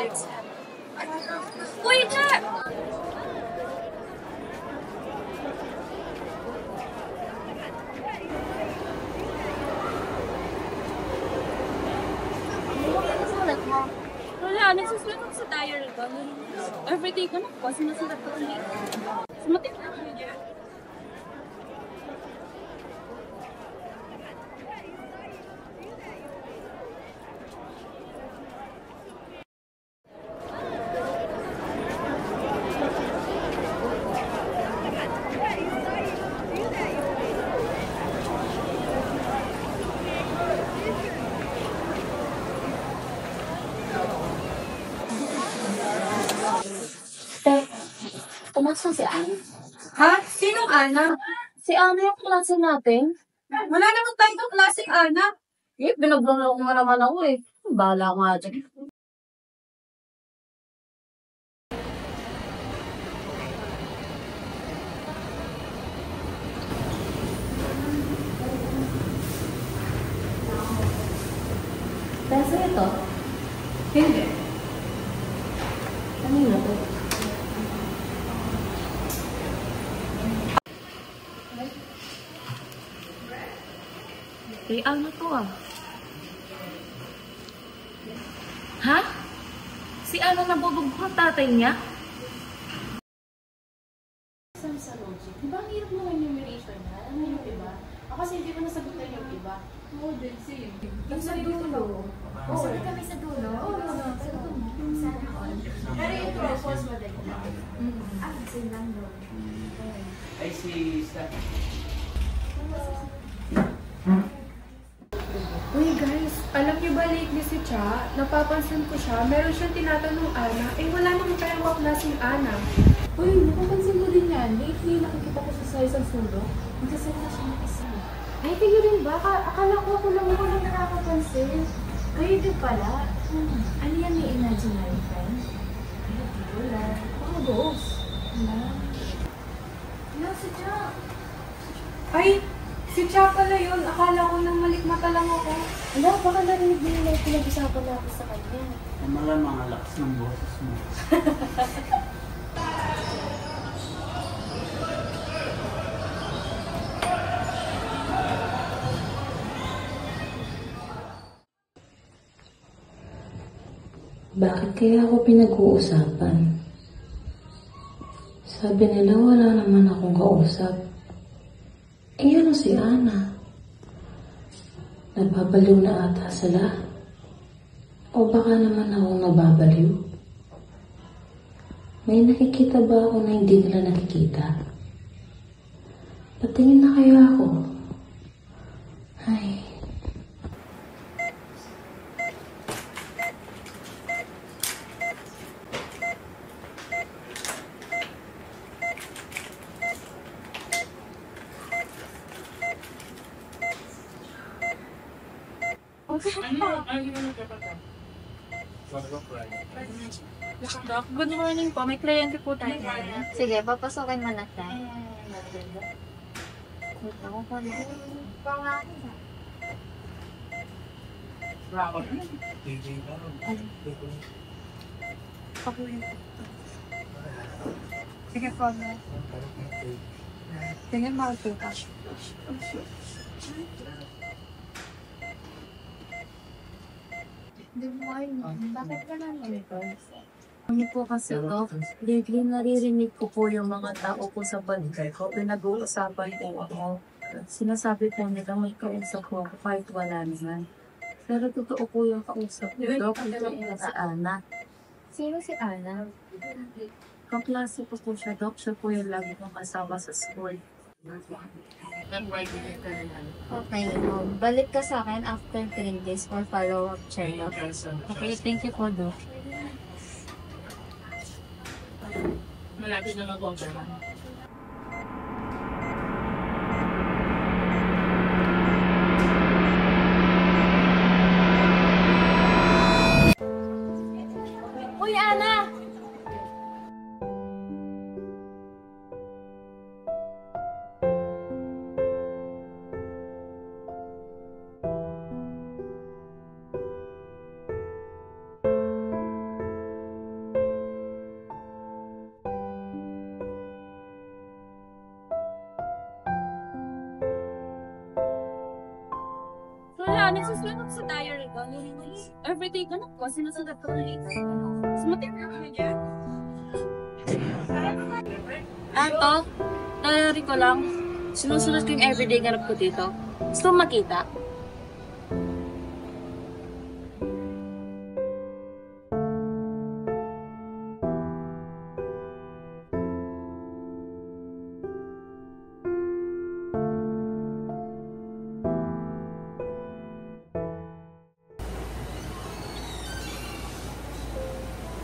Uy, Jack! Wala, nagsusulat ako sa diary ko. Everyday ko na po, sinusulat ko ulit. Sumating na ako niya. Pumasok si Ana. Ha? Sinong Ana? Si Ana yung klase natin. Wala naman tayong klaseng Ana. Binablong mo naman ako eh. Bahala ko nga dyan. Peso ito? Hindi. Kanina to? Eh, ano to ah? Ha? Si ano nabubog ang tatay niya? Sa logic. Di ba ang hirap mo enumeration na? Ano yung iba? Ako kasi hindi ko nasagutan yung iba. Oo, din same. Yung sa dulo. Oo, kami sa dulo. Oo, sa dulo. Sana all. Pero yung tropos, madali lang. Sin lang doon. Ay, si Steph. Uy guys, alam niyo ba lately si Cha? Napapansin ko siya, meron siyang tinatanong Ana, wala naman tayong kaklaseng Ana. Uy, napapansin mo din yan. Lately, nakikita ko siya sa isang sulok. Nagsasalita siya ng isa. Ay, tingin rin ba? Akala ko ako lang nakakapansin. Kayo din pala. Ano yan, may imaginary friend? Ay, wala. Baka ghost. Wala. Wala, si Cha. Ay, si Cha pala yun. Akala ko nang malikmata lang ako. Wala, baka narinig mo yung pinag-usapan natin sa kanya. Malamang ang lakas ng boses mo. Bakit kaya ako pinag-uusapan? Sabi nila wala naman akong kausap. Eh ano si Ana? Nababaliw na ata sila? O baka naman akong nababaliw? May nakikita ba ako na hindi nila nakikita? Patingin na kaya ako? Ay... Good morning po. May kliyente po tayo. Sige, papasokin mo na siya. Ako pa rin. Sige po. Sige, mahal po ka. Good morning. Bakit ka naman ito? Ano po kasi to? Lately naririnig ko po yung mga tao po sa barangay ko. Pinag-uusapan po ako. Sinasabi po nila may kausap po ako kahit wala naman. Pero totoo po yung kausap ko. Dok, ito si Ana. Sino si Ana? Kaklase po po siya, Dok. Siya po yung lagi kong kasama sa school. Okay, balik ka sa akin after 3 days for follow-up check-up. Okay, thank you po, Dok. Malapit na mag-over. Uy, Ana! nagsusulat ako sa diary ko. Everyday ko na po, sinusulat ko na ito. Sumatin na ako dyan. Ato, diary ko lang. Sinusulat ko yung everyday ganap ko dito. Gusto mo makita?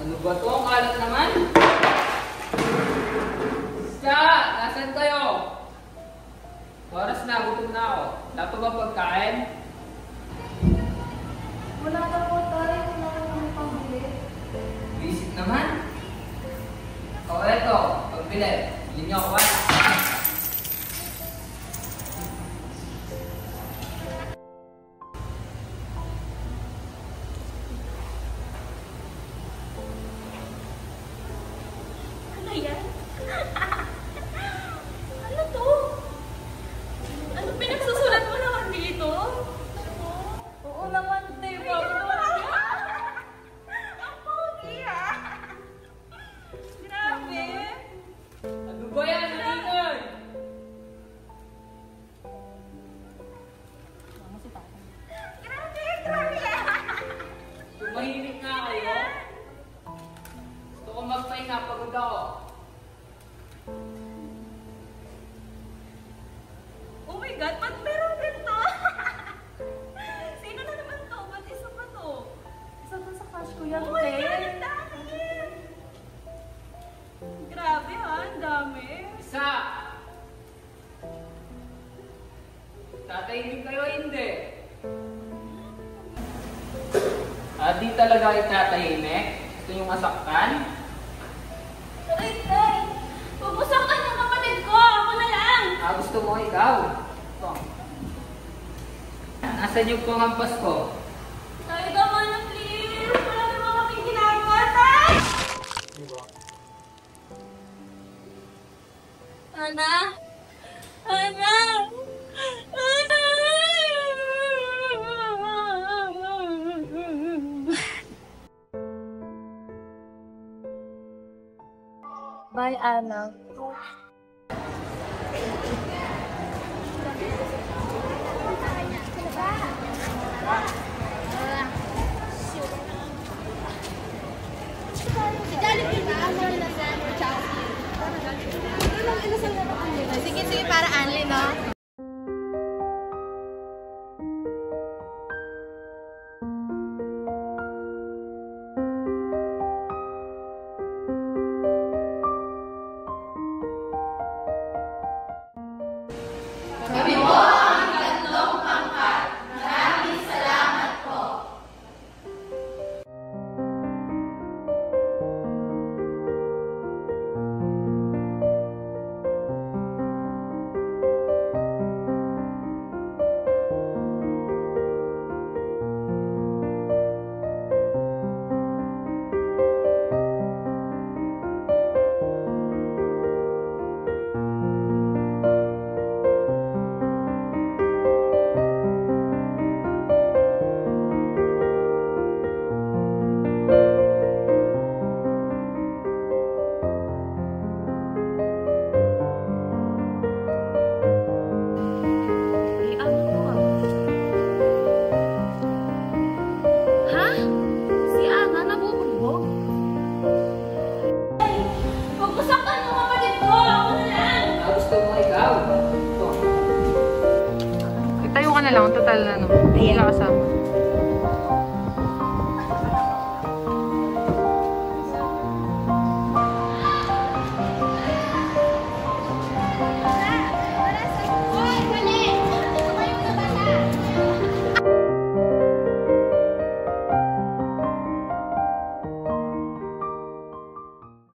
Ano ba to? Ang kalat naman? Ska! Nasaan kayo? Oras na, gutom na ako. Wala pa ba pagkain? Wala ka po tayo, wala ka naman pambili. Visit naman? O eto, pagbili. Bili niyo ako wala. Ano yan? Ano to? Ano pinagsusulat mo naman dito? Oo naman, diba? Ang pogi ah! Grabe! Ano ba yan? Naninoy? Grabe ah! Tumahimik nga kayo? Gusto ko magpahinga, pagod ako. Oh my God, ba't meron ganito? Sino na naman to? Ba't isa pa to? Isa doon sa crush ko yan, Oh my te. God, ang dami! Grabe ha, ang dami. Isa! Tatahimik kayo, hindi. Di talaga itatahimik? Gusto nyo masaktan? Ay, tay! Pupusakan yung kapatid ko! Ako na lang! Gusto mo ikaw? Ito. Nasaan yung panghampas ko? Tay, tama na please! Wala naman kaming ginagawa, tay! Ana! Ana! Ana! Bye, Ana. Sige, para Anli, no? Pupusakan yung kapatid ko! Ako na lang! Gusto mo ikaw? Ito. Itayo ka na lang, total ano. Hindi ka kasama.